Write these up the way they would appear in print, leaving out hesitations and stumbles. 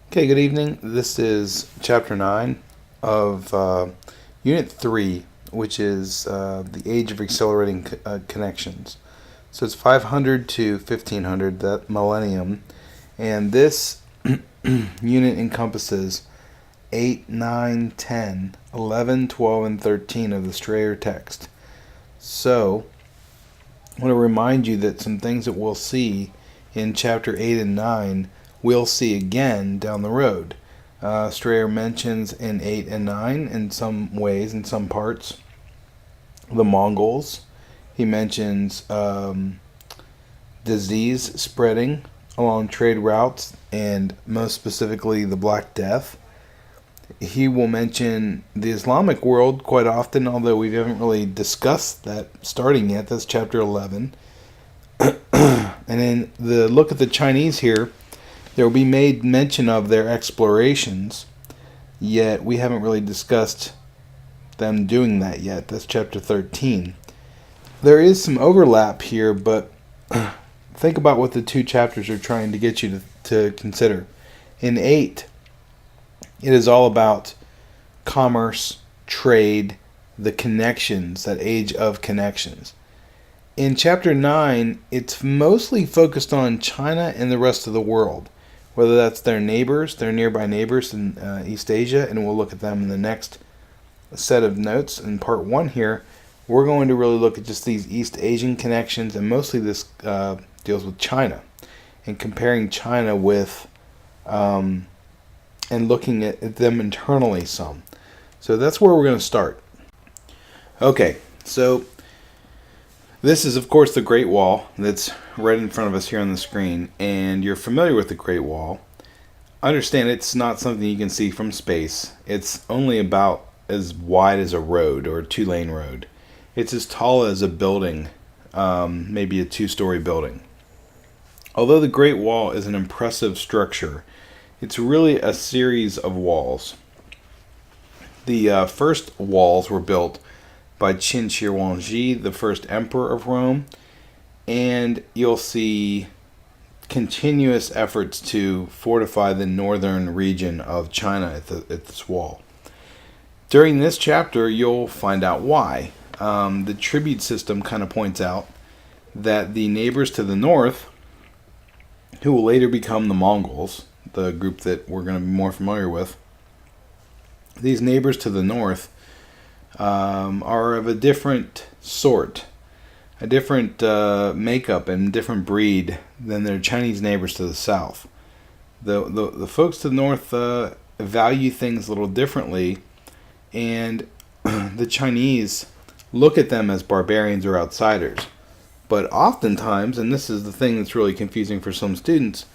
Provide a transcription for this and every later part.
Okay, good evening. This is Chapter 9 of Unit 3, which is the Age of Accelerating Connections. So it's 500 to 1500, that millennium, and this unit encompasses 8, 9, 10, 11, 12, and 13 of the Strayer text. So I want to remind you that some things that we'll see in Chapter 8 and 9 we'll see again down the road. Strayer mentions in 8 and 9 in some ways, in some parts, the Mongols. He mentions disease spreading along trade routes, and most specifically the Black Death. He will mention the Islamic world quite often, although we haven't really discussed that starting yet. That's chapter 11. And in the look at the Chinese here, there will be made mention of their explorations, yet we haven't really discussed them doing that yet. That's chapter 13. There is some overlap here, but think about what the two chapters are trying to get you to consider. In 8, it is all about commerce, trade, the connections, that age of connections. In chapter 9, it's mostly focused on China and the rest of the world, whether that's their neighbors, their nearby neighbors in East Asia, and we'll look at them in the next set of notes. In part 1 here, we're going to really look at just these East Asian connections, and mostly this deals with China, and comparing China with, and looking at them internally some. So that's where we're going to start. Okay, so this is, of course, the Great Wall that's right in front of us here on the screen, and you're familiar with the Great Wall. Understand it's not something you can see from space. It's only about as wide as a road, or a 2-lane road. It's as tall as a building, maybe a 2-story building. Although the Great Wall is an impressive structure, it's really a series of walls. The first walls were built by Qin Shi Huangdi, the first emperor of Rome, and you'll see continuous efforts to fortify the northern region of China at this wall. During this chapter, you'll find out why. The tribute system kind of points out that the neighbors to the north, who will later become the Mongols, the group that we're going to be more familiar with, these neighbors to the north are of a different sort, a different makeup and different breed than their Chinese neighbors to the south. The folks to the north value things a little differently, and the Chinese look at them as barbarians or outsiders. But oftentimes, and this is the thing that's really confusing for some students,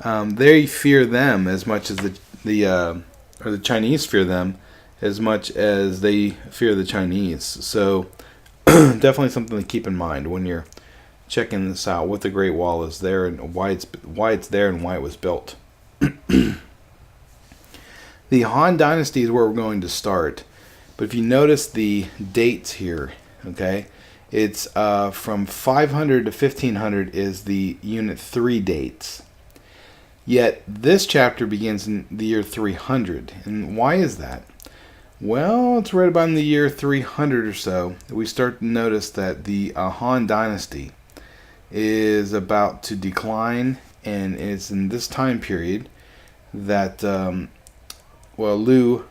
they fear them as much as the Chinese fear them as much as they fear the Chinese. So definitely something to keep in mind when you're checking this out, what the Great Wall is there and why it's there and why it was built. The Han Dynasty is where we're going to start. But if you notice the dates here, okay, it's from 500 to 1500 is the Unit 3 dates. Yet this chapter begins in the year 300. And why is that? Well, it's right about in the year 300 or so that we start to notice that the Han Dynasty is about to decline, and it's in this time period that Liu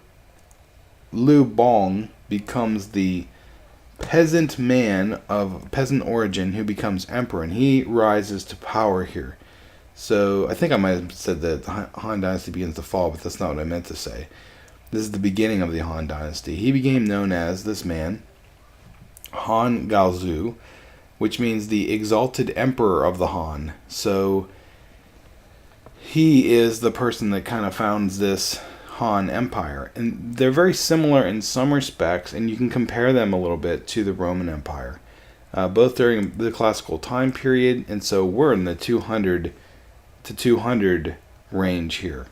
Bong becomes the peasant man of peasant origin who becomes emperor, and he rises to power here. So I think I might have said that the Han Dynasty begins to fall, but that's not what I meant to say. This is the beginning of the Han Dynasty. He became known as, this man, Han Gaozu, which means the exalted emperor of the Han. So he is the person that kind of founds this Han Empire. And they're very similar in some respects, and you can compare them a little bit to the Roman Empire. Both during the classical time period, and so we're in the 200 to 200 range here.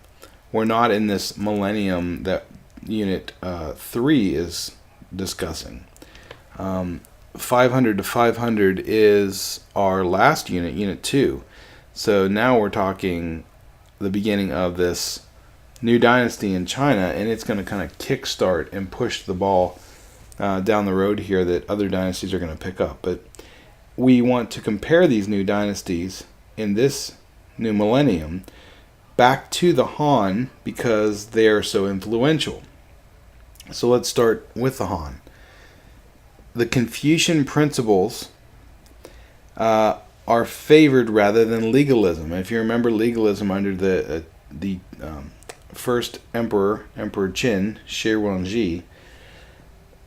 We're not in this millennium that Unit 3 is discussing. 500 to 500 is our last unit, Unit 2. So now we're talking the beginning of this new dynasty in China, and it's going to kind of kickstart and push the ball down the road here that other dynasties are going to pick up. But we want to compare these new dynasties in this new millennium back to the Han because they are so influential. So let's start with the Han. The Confucian principles are favored rather than legalism. If you remember legalism under the first emperor, Emperor Qin, Shi Huangdi,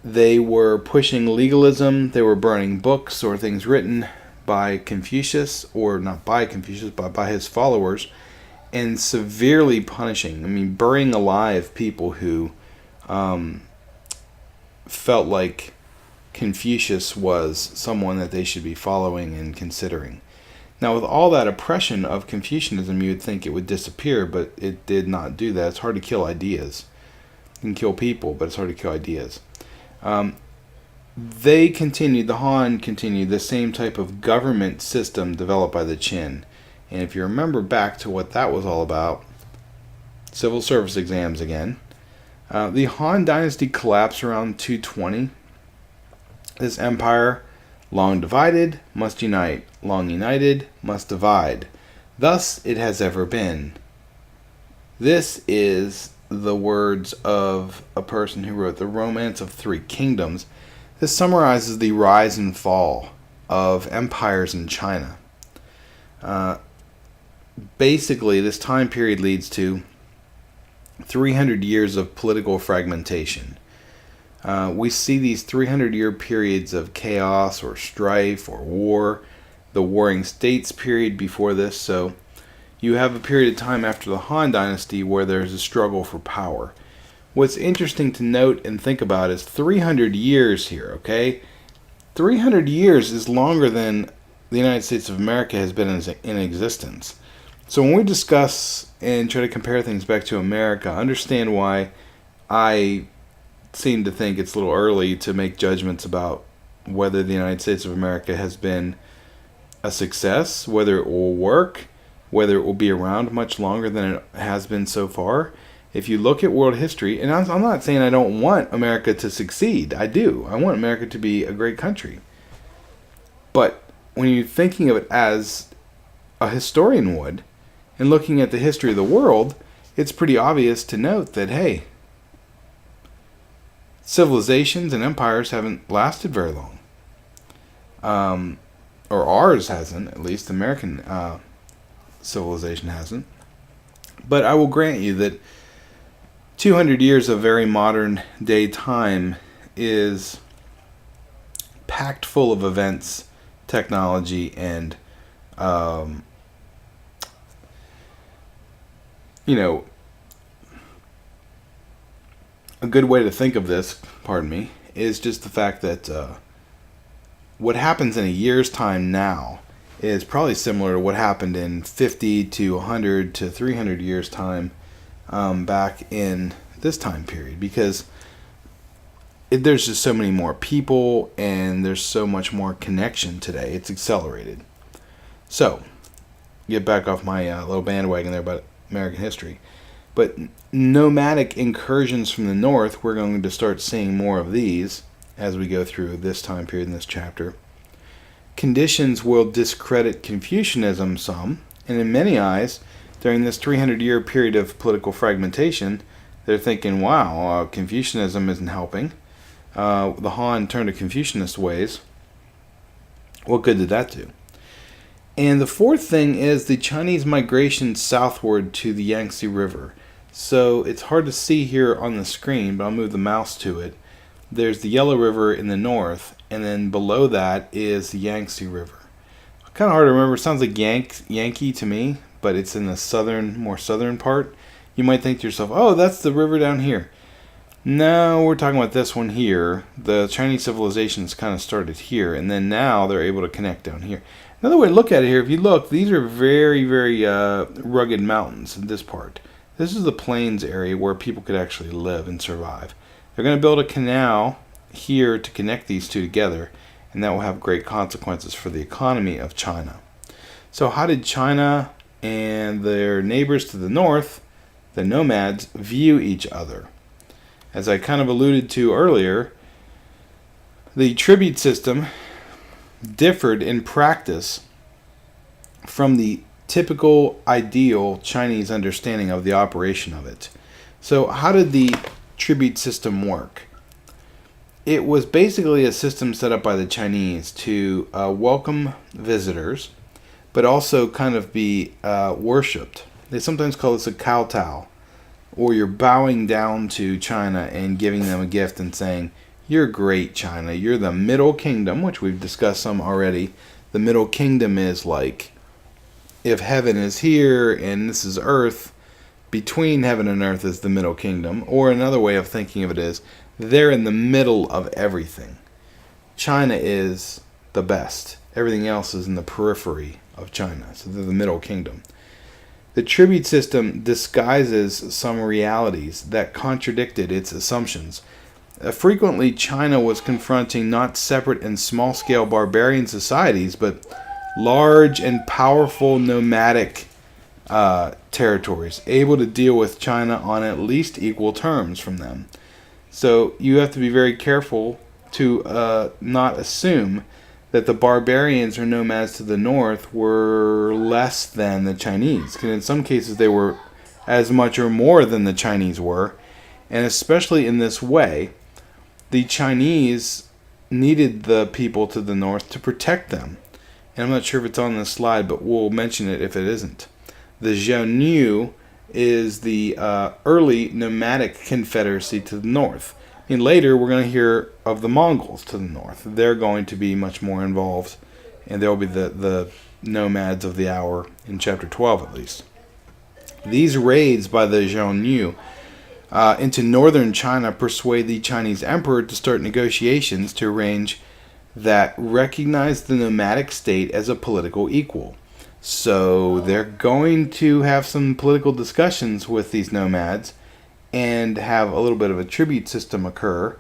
they were pushing legalism. They were burning books or things written by Confucius, or not by Confucius, but by his followers, and severely punishing, burying alive people who felt like Confucius was someone that they should be following and considering. Now, with all that oppression of Confucianism, you would think it would disappear, but it did not do that. It's hard to kill ideas. You can kill people, but it's hard to kill ideas. The Han continued the same type of government system developed by the Qin. And if you remember back to what that was all about, civil service exams again, the Han dynasty collapsed around 220. This empire, long divided, must unite. Long united, must divide. Thus it has ever been. This is the words of a person who wrote The Romance of Three Kingdoms. This summarizes the rise and fall of empires in China. Basically, this time period leads to 300 years of political fragmentation. We see these 300-year periods of chaos or strife or war, the Warring States period before this. So you have a period of time after the Han Dynasty where there's a struggle for power. What's interesting to note and think about is 300 years here, okay? 300 years is longer than the United States of America has been in existence. So when we discuss and try to compare things back to America, understand why I seem to think it's a little early to make judgments about whether the United States of America has been a success, whether it will work, whether it will be around much longer than it has been so far. If you look at world history, and I'm not saying I don't want America to succeed. I do. I want America to be a great country. But when you're thinking of it as a historian would, and looking at the history of the world, it's pretty obvious to note that, hey, civilizations and empires haven't lasted very long. Or ours hasn't, at least American civilization hasn't. But I will grant you that 200 years of very modern day time is packed full of events, technology, and a good way to think of this, is just the fact that what happens in a year's time now is probably similar to what happened in 50 to 100 to 300 years time back in this time period, because there's just so many more people and there's so much more connection today. It's accelerated. So, get back off my little bandwagon there about American history. But nomadic incursions from the north, we're going to start seeing more of these as we go through this time period in this chapter. Conditions will discredit Confucianism some, and in many eyes, during this 300-year period of political fragmentation, they're thinking, wow, Confucianism isn't helping. The Han turned to Confucianist ways. What good did that do? And the fourth thing is the Chinese migration southward to the Yangtze River. So it's hard to see here on the screen, but I'll move the mouse to it. There's the Yellow River in the north, and then below that is the Yangtze River. Kind of hard to remember. It sounds like Yankee to me, but it's in the more southern part. You might think to yourself, oh, that's the river down here. No, we're talking about this one here. The Chinese civilizations kind of started here, and then now they're able to connect down here. Another way to look at it here, if you look, these are very, very rugged mountains in this part. This is the plains area where people could actually live and survive. They're going to build a canal here to connect these two together, and that will have great consequences for the economy of China. So how did China and their neighbors to the north the nomads view each other. As I kind of alluded to earlier, the tribute system differed in practice from the typical ideal Chinese understanding of the operation of it. So how did the tribute system work? It was basically a system set up by the Chinese to welcome visitors, but also kind of be worshipped. They sometimes call this a kowtow, or you're bowing down to China and giving them a gift and saying, "You're great, China. You're the Middle Kingdom," which we've discussed some already. The Middle Kingdom is like, if heaven is here and this is earth, between heaven and earth is the Middle Kingdom. Or another way of thinking of it is, they're in the middle of everything. China is the best. Everything else is in the periphery of China. So they're the Middle Kingdom. The tribute system disguises some realities that contradicted its assumptions. Frequently, China was confronting not separate and small-scale barbarian societies, but large and powerful nomadic territories, able to deal with China on at least equal terms from them. So you have to be very careful to not assume that the barbarians or nomads to the north were less than the Chinese, because in some cases they were as much or more than the Chinese were, and especially in this way, the Chinese needed the people to the north to protect them. And I'm not sure if it's on this slide, but we'll mention it if it isn't. The Xiongnu is the early nomadic confederacy to the north. And later we're going to hear of the Mongols to the north. They're going to be much more involved, and they'll be the nomads of the hour in chapter 12 at least. These raids by the Xiongnu into northern China persuade the Chinese emperor to start negotiations to arrange that recognize the nomadic state as a political equal. So they're going to have some political discussions with these nomads and have a little bit of a tribute system occur.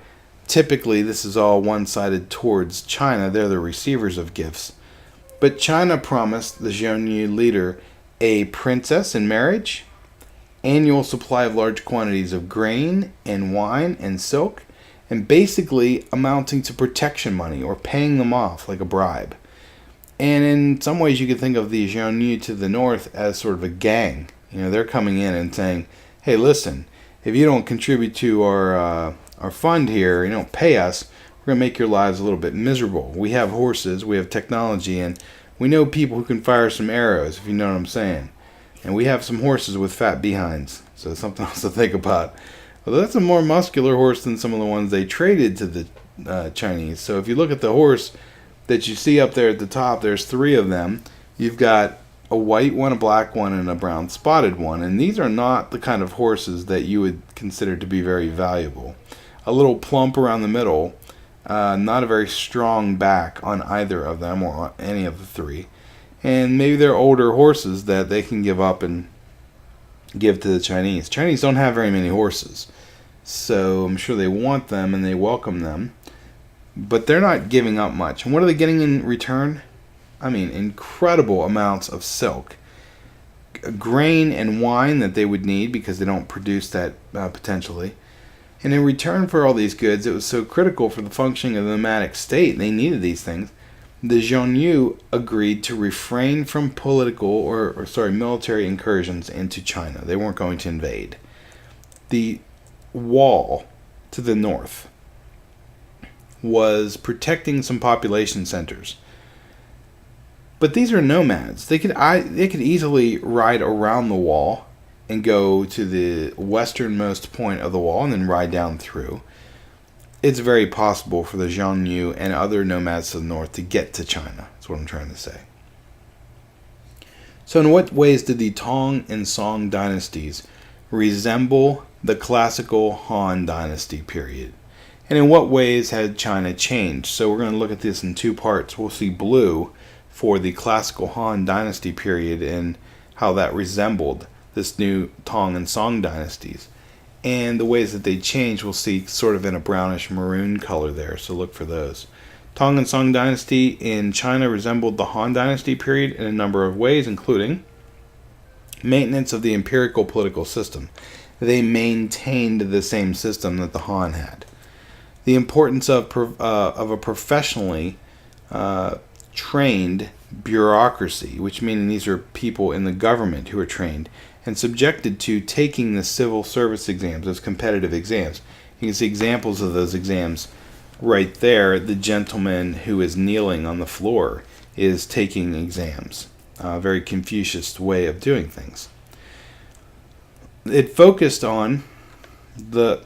Typically, this is all one-sided towards China. They're the receivers of gifts. But China promised the Xiongnu leader a princess in marriage, annual supply of large quantities of grain and wine and silk, and basically amounting to protection money or paying them off like a bribe. And in some ways you could think of the Xiongnu to the north as sort of a gang. You know, they're coming in and saying, hey, listen, if you don't contribute to our fund here, you don't pay us, we're going to make your lives a little bit miserable. We have horses, we have technology, and we know people who can fire some arrows, if you know what I'm saying. And we have some horses with fat behinds, so something else to think about. Although that's a more muscular horse than some of the ones they traded to the Chinese. So if you look at the horse that you see up there at the top, there's 3 of them. You've got a white one, a black one, and a brown spotted one. And these are not the kind of horses that you would consider to be very valuable. A little plump around the middle, not a very strong back on either of them or any of the 3. And maybe they're older horses that they can give up and give to the Chinese. Chinese don't have very many horses, so I'm sure they want them and they welcome them. But they're not giving up much. And what are they getting in return? I mean, incredible amounts of silk, grain and wine that they would need because they don't produce that potentially. And in return for all these goods, it was so critical for the functioning of the nomadic state, they needed these things. The Xiongnu agreed to refrain from political or military incursions into China. They weren't going to invade. The wall to the north was protecting some population centers. But these are nomads. They could easily ride around the wall and go to the westernmost point of the wall and then ride down through. It's very possible for the Xiongnu and other nomads to the north to get to China. That's what I'm trying to say. So in what ways did the Tang and Song dynasties resemble the classical Han dynasty period? And in what ways had China changed? So we're going to look at this in 2 parts. We'll see blue for the classical Han dynasty period and how that resembled this new Tang and Song dynasties. And the ways that they changed we'll see sort of in a brownish maroon color there, so look for those. Tang and Song dynasty in China resembled the Han dynasty period in a number of ways, including Maintenance of the empirical political system. They maintained the same system that the Han had. The importance of a professionally trained bureaucracy, which meaning these are people in the government who are trained and subjected to taking the civil service exams, those competitive exams. You can see examples of those exams right there. The gentleman who is kneeling on the floor is taking exams. A very Confucius way of doing things. It focused on the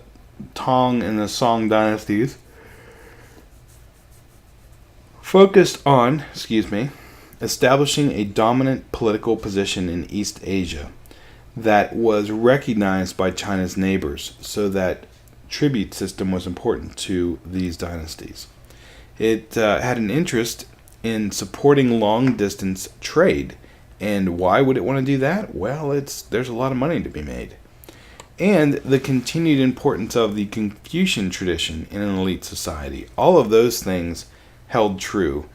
Tang and the Song dynasties. Establishing a dominant political position in East Asia that was recognized by China's neighbors, so that tribute system was important to these dynasties. It had an interest in supporting long-distance trade. And why would it want to do that? Well, there's a lot of money to be made. And the continued importance of the Confucian tradition in an elite society. All of those things held true.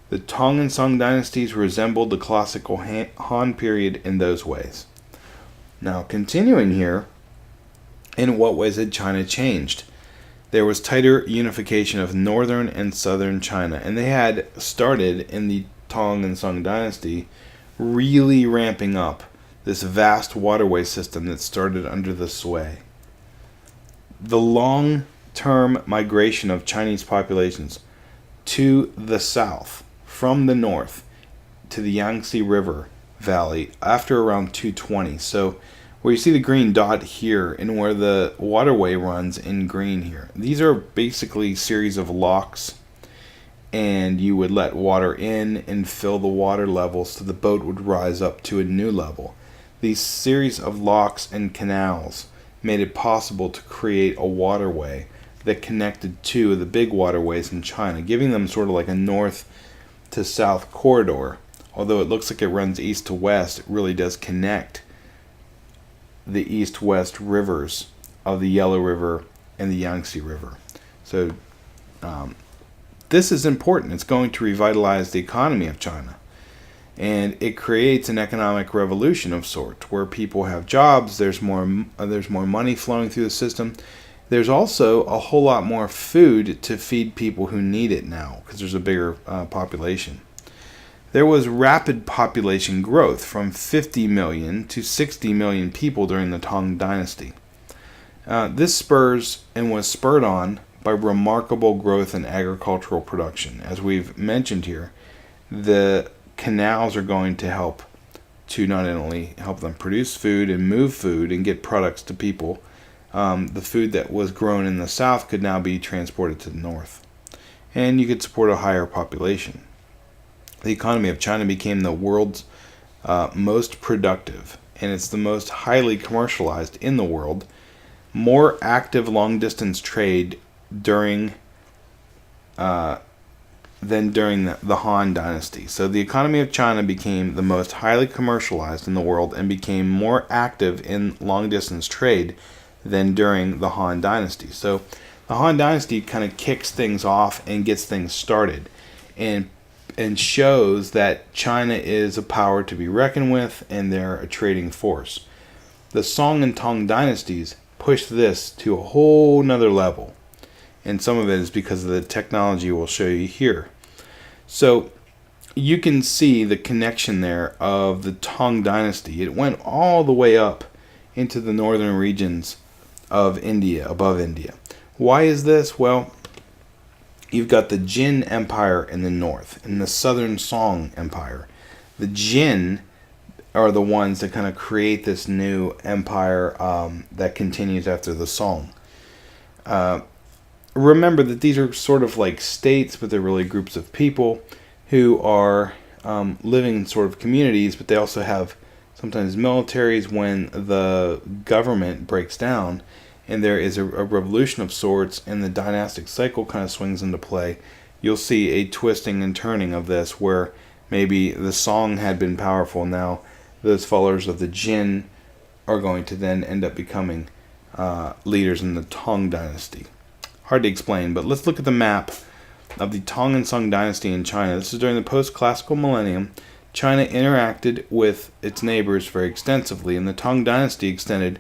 The Tang and Song dynasties resembled the classical Han period in those ways. Now, continuing here, in what ways had China changed? There was tighter unification of northern and southern China, and they had started in the Tang and Song dynasty really ramping up this vast waterway system that started under the sway. The long-term migration of Chinese populations to the south from the north to the Yangtze River Valley after around 220. So where you see the green dot here and where the waterway runs in green here, these are basically series of locks, and you would let water in and fill the water level so the boat would rise up to a new level. These series of locks and canals made it possible to create a waterway that connected two of the big waterways in China, giving them sort of like a north to south corridor. Although it looks like it runs east to west, it really does connect the east-west rivers of the Yellow River and the Yangtze River. So this is important. It's going to revitalize the economy of China. And it creates an economic revolution of sorts where people have jobs, there's more money flowing through the system. There's also a whole lot more food to feed people who need it now because there's a bigger population. There was rapid population growth from 50 million to 60 million people during the Tang Dynasty. This spurs and was spurred on by remarkable growth in agricultural production. As we've mentioned here, the canals are going to help to not only help them produce food and move food and get products to people. The food that was grown in the south could now be transported to the north. And you could support a higher population. The economy of China became the world's most productive, and it's the most highly commercialized in the world. More active long-distance trade than during the Han Dynasty. So the economy of China became the most highly commercialized in the world and became more active in long-distance trade than during the Han Dynasty. So the Han Dynasty kind of kicks things off and gets things started and shows that China is a power to be reckoned with and they're a trading force. The Song and Tang dynasties pushed this to a whole nother level. And some of it is because of the technology we'll show you here. So you can see the connection there of the Tang dynasty. It went all the way up into the northern regions of India, above India. Why is this? Well, you've got the Jin Empire in the north and the southern Song Empire. The Jin are the ones that kind of create this new empire that continues after the Song. Remember that these are sort of like states, but they're really groups of people who are living in sort of communities, but they also have sometimes militaries when the government breaks down and there is a revolution of sorts and the dynastic cycle kind of swings into play. You'll see a twisting and turning of this where maybe the Song had been powerful. Now those followers of the Jin are going to then end up becoming leaders in the Tang dynasty. Hard to explain, but let's look at the map of the Tang and Song dynasty in China. This is during the post-classical millennium. China interacted with its neighbors very extensively, and the Tang Dynasty extended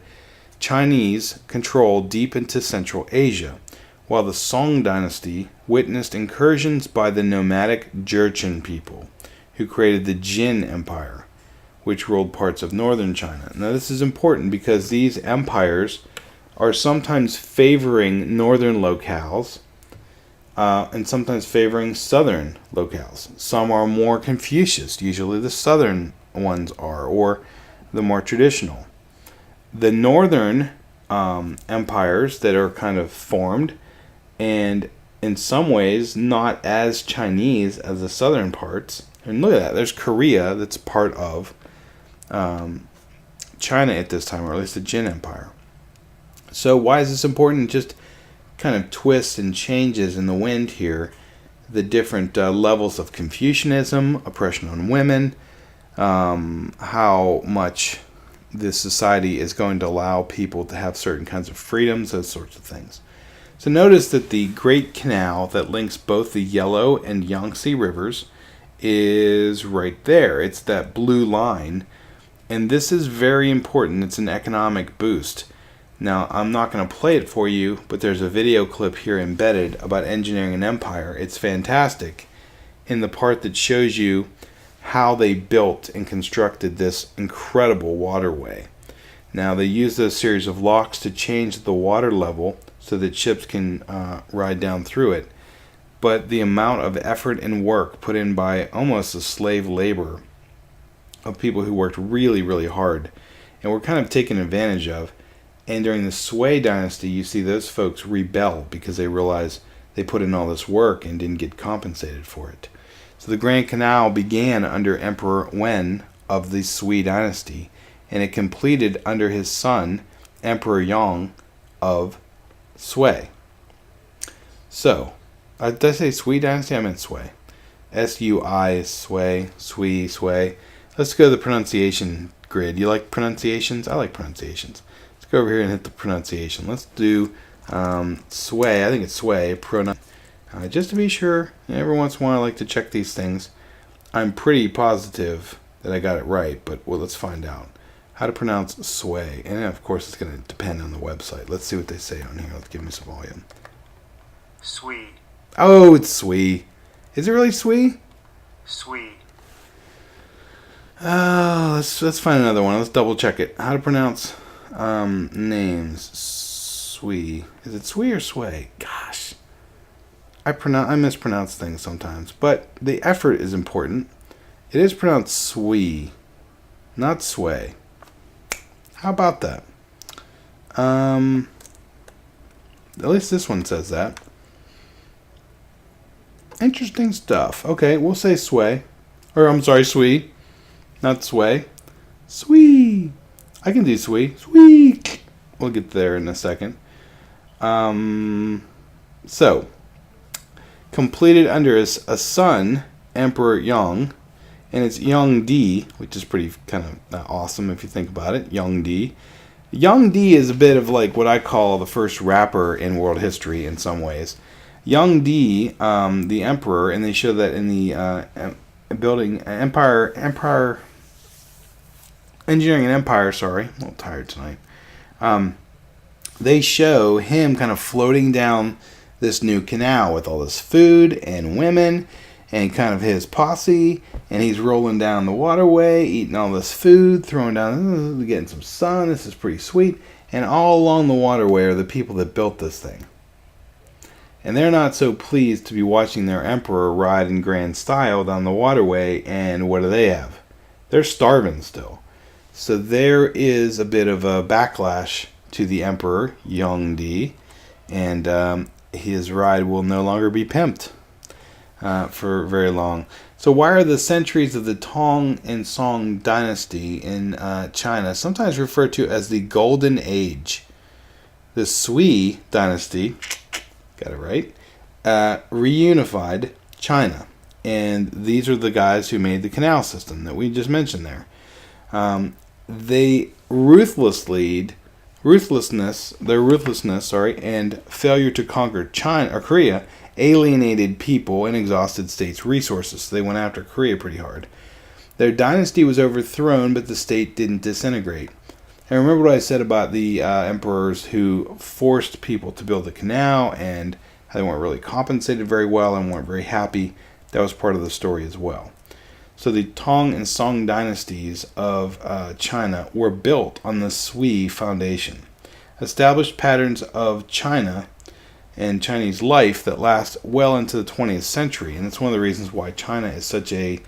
Chinese control deep into Central Asia, while the Song Dynasty witnessed incursions by the nomadic Jurchen people, who created the Jin Empire, which ruled parts of northern China. Now, this is important because these empires are sometimes favoring northern locales and sometimes favoring southern locales. Some are more Confucius, usually the southern ones are, or the more traditional. The northern empires that are kind of formed, and in some ways not as Chinese as the southern parts. And look at that, there's Korea that's part of China at this time, or at least the Jin Empire. So why is this important? Just kind of twists and changes in the wind here. The different levels of Confucianism, oppression on women, how much this society is going to allow people to have certain kinds of freedoms, those sorts of things. So notice that the Great Canal that links both the Yellow and Yangtze rivers is right there. It's that blue line. And this is very important. It's an economic boost. Now, I'm not going to play it for you, but there's a video clip here embedded about engineering an empire. It's fantastic in the part that shows you how they built and constructed this incredible waterway. Now, they used a series of locks to change the water level so that ships can ride down through it. But the amount of effort and work put in by almost a slave labor of people who worked really, really hard and were kind of taken advantage of. And during the Sui dynasty, you see those folks rebel because they realize they put in all this work and didn't get compensated for it. So the Grand Canal began under Emperor Wen of the Sui dynasty, and it completed under his son, Emperor Yang of Sui. So, did I say Sui dynasty? I meant Sui. S-U-I, Sui, Sui, Sui. Let's go to the pronunciation grid. You like pronunciations? I like pronunciations. Let's go over here and hit the pronunciation. Let's do Sui. I think it's Sui. Just to be sure, every once in a while I like to check these things. I'm pretty positive that I got it right, but well, let's find out. How to pronounce Sui. And of course it's going to depend on the website. Let's see what they say on here. Let's give me some volume. Sui. Oh, it's Sui. Is it really Sui? Sui. Let's find another one. Let's double check it. How to pronounce names. Sui. Is it Sui or Sway? Gosh. I mispronounce things sometimes, but the effort is important. It is pronounced Sui, not Sway. How about that? At least this one says that. Interesting stuff. Okay, we'll say Sway. Or, I'm sorry, Sui. Not Sway. Sui. I can do Sui. Sui. We'll get there in a second. So, completed under a son, Emperor Yang, and it's Yangdi, which is pretty kind of awesome if you think about it. Yangdi. Yangdi is a bit of like what I call the first rapper in world history in some ways. Yangdi, the emperor, and they show that in the building Empire Engineering an Empire, sorry. I'm a little tired tonight. They show him kind of floating down this new canal with all this food and women and kind of his posse, and he's rolling down the waterway, eating all this food, throwing down, getting some sun. This is pretty sweet. And all along the waterway are the people that built this thing. And they're not so pleased to be watching their emperor ride in grand style down the waterway, and what do they have? They're starving still. So there is a bit of a backlash to the emperor, Yangdi, and his ride will no longer be pimped for very long. So why are the centuries of the Tang and Song dynasty in China sometimes referred to as the Golden Age? The Sui dynasty, got it right, reunified China. And these are the guys who made the canal system that we just mentioned there. Their ruthlessness, and failure to conquer China or Korea alienated people and exhausted states' resources. So they went after Korea pretty hard. Their dynasty was overthrown, but the state didn't disintegrate. And remember what I said about the emperors who forced people to build the canal and how they weren't really compensated very well and weren't very happy. That was part of the story as well. So the Tang and Song dynasties of China were built on the Sui foundation. Established patterns of China and Chinese life that last well into the 20th century. And it's one of the reasons why China is such a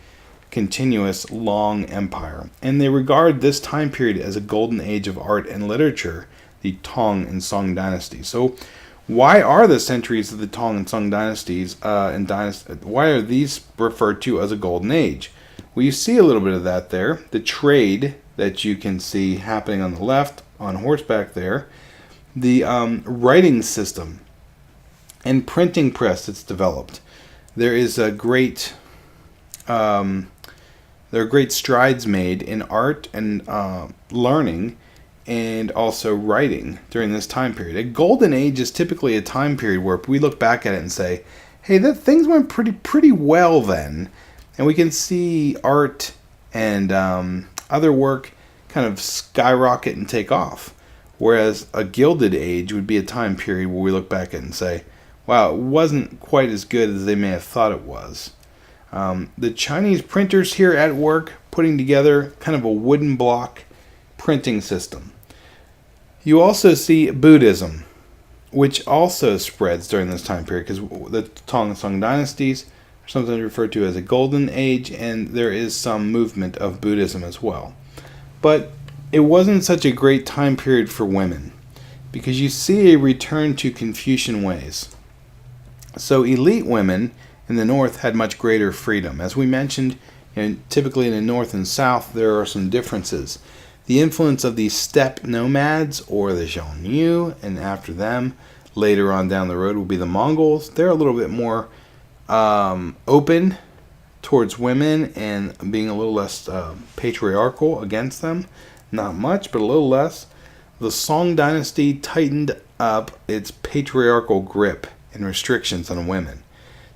continuous, long empire. And they regard this time period as a golden age of art and literature, the Tang and Song dynasties. So why are the centuries of the Tang and Song dynasties why are these referred to as a golden age? Well, you see a little bit of that there. The trade that you can see happening on the left, on horseback there. The writing system and printing press that's developed. There is a great, there are great strides made in art and learning and also writing during this time period. A golden age is typically a time period where we look back at it and say, hey, things went pretty well then. And we can see art and other work kind of skyrocket and take off. Whereas a gilded age would be a time period where we look back at it and say, wow, it wasn't quite as good as they may have thought it was. The Chinese printers here at work putting together kind of a wooden block printing system. You also see Buddhism, which also spreads during this time period because the Tang and Song dynasties are sometimes referred to as a golden age, and there is some movement of Buddhism as well. But it wasn't such a great time period for women because you see a return to Confucian ways. So elite women in the north had much greater freedom. As we mentioned, typically in the north and south there are some differences. The influence of the steppe nomads or the Xiongnu, and after them, later on down the road, will be the Mongols. They're a little bit more open towards women and being a little less patriarchal against them. Not much, but a little less. The Song dynasty tightened up its patriarchal grip and restrictions on women.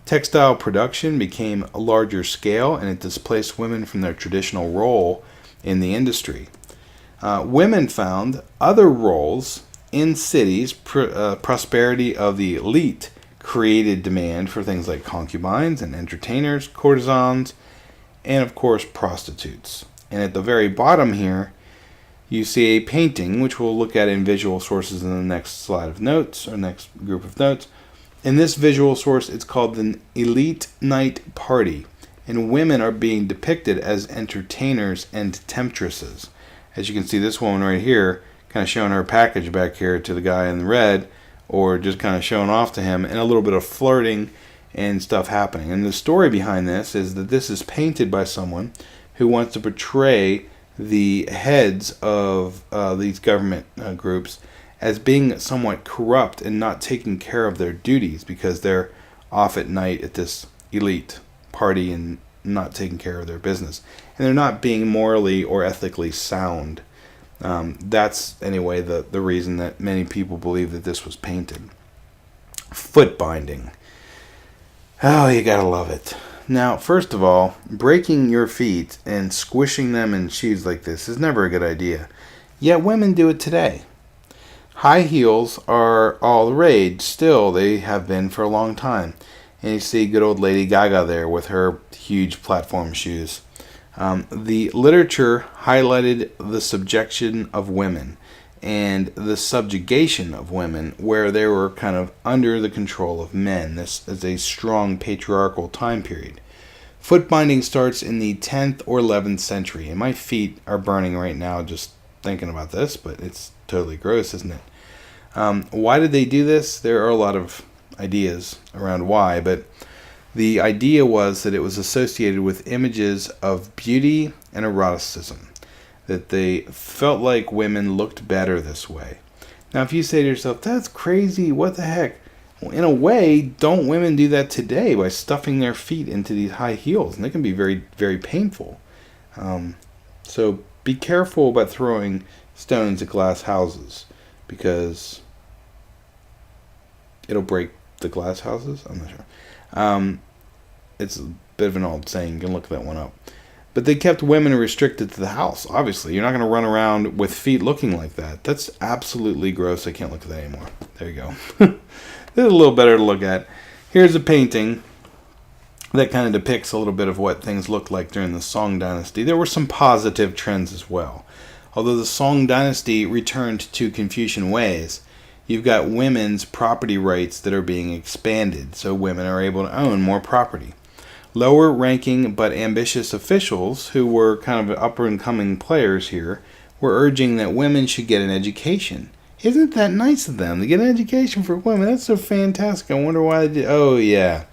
Textile production became a larger scale, and it displaced women from their traditional role in the industry. Women found other roles in cities. Prosperity of the elite created demand for things like concubines and entertainers, courtesans, and of course prostitutes. And at the very bottom here, you see a painting, which we'll look at in visual sources in the next slide of notes, or next group of notes. In this visual source, it's called an elite night party, and women are being depicted as entertainers and temptresses. As you can see, this woman right here, kind of showing her package back here to the guy in the red, or just kind of showing off to him, and a little bit of flirting and stuff happening. And the story behind this is that this is painted by someone who wants to portray the heads of these government groups as being somewhat corrupt and not taking care of their duties because they're off at night at this elite party and not taking care of their business. And they're not being morally or ethically sound. That's, anyway, the reason that many people believe that this was painted. Foot binding. Oh, you gotta love it. Now, first of all, breaking your feet and squishing them in shoes like this is never a good idea. Yet women do it today. High heels are all the rage. Still, they have been for a long time. And you see good old Lady Gaga there with her huge platform shoes. The literature highlighted the subjection of women and the subjugation of women, where they were kind of under the control of men. This is a strong patriarchal time period. Foot binding starts in the 10th or 11th century, and my feet are burning right now just thinking about this, but it's totally gross, isn't it? Why did they do this? There are a lot of ideas around why, but the idea was that it was associated with images of beauty and eroticism, that they felt like women looked better this way. Now, if you say to yourself, that's crazy, what the heck? Well, in a way, don't women do that today by stuffing their feet into these high heels? And they can be very, very painful. So be careful about throwing stones at glass houses, because it'll break the glass houses? I'm not sure. It's a bit of an old saying. You can look that one up. But they kept women restricted to the house, obviously. You're not going to run around with feet looking like that. That's absolutely gross. I can't look at that anymore. There you go. This is a little better to look at. Here's a painting that kind of depicts a little bit of what things looked like during the Song Dynasty. There were some positive trends as well. Although the Song Dynasty returned to Confucian ways, you've got women's property rights that are being expanded, so women are able to own more property. Lower ranking but ambitious officials, who were kind of upper and coming players here, were urging that women should get an education. Isn't that nice of them to get an education for women? That's so fantastic. I wonder why they did. Oh, yeah.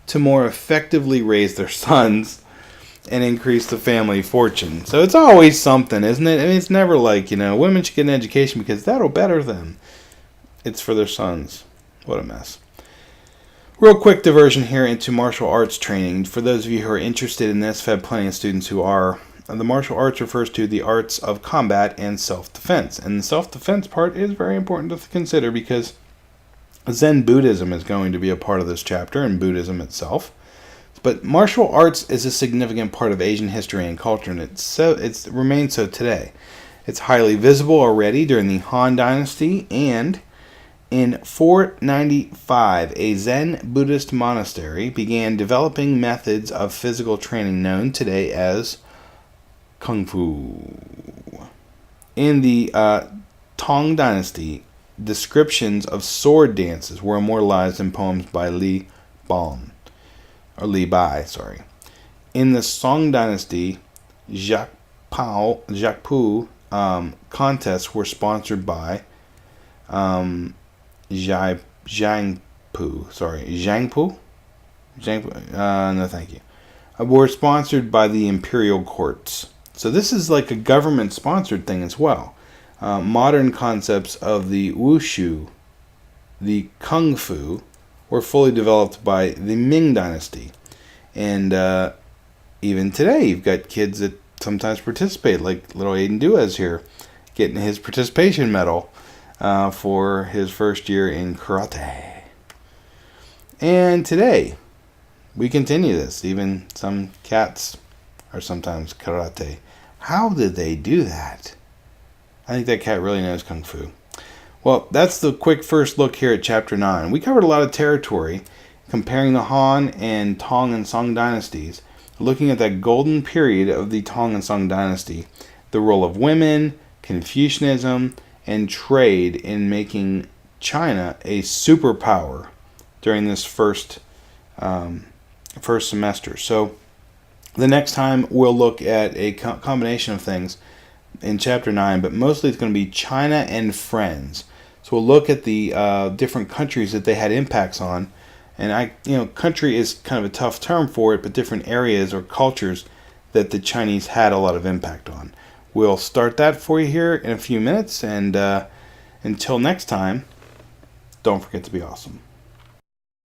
To more effectively raise their sons and increase the family fortune. So it's always something, isn't it? I mean, it's never like, women should get an education because that'll better them. It's for their sons. What a mess. Real quick diversion here into martial arts training. For those of you who are interested in this, I've had plenty of students who are. The martial arts refers to the arts of combat and self-defense. And the self-defense part is very important to consider because Zen Buddhism is going to be a part of this chapter, and Buddhism itself. But martial arts is a significant part of Asian history and culture, and it remains so today. It's highly visible already during the Han Dynasty, and in 495, a Zen Buddhist monastery began developing methods of physical training known today as Kung Fu. In the Tang Dynasty, descriptions of sword dances were immortalized in poems by Li Bai. In the Song Dynasty, Zhang Pu contests were sponsored by Zhang Pu. No, thank you. Were sponsored by the imperial courts. So this is like a government-sponsored thing as well. Modern concepts of the wushu, the kung fu, were fully developed by the Ming Dynasty. And even today, you've got kids that sometimes participate, like little Aiden Duez here, getting his participation medal for his first year in karate. And today, we continue this. Even some cats are sometimes karate. How did they do that? I think that cat really knows Kung Fu. Well, that's the quick first look here at Chapter 9. We covered a lot of territory, comparing the Han and Tang and Song dynasties, looking at that golden period of the Tang and Song dynasty, the role of women, Confucianism, and trade in making China a superpower during this first semester. So the next time we'll look at a combination of things in Chapter 9, but mostly it's going to be China and friends. So we'll look at the different countries that they had impacts on. And country is kind of a tough term for it, but different areas or cultures that the Chinese had a lot of impact on. We'll start that for you here in a few minutes, and until next time, don't forget to be awesome.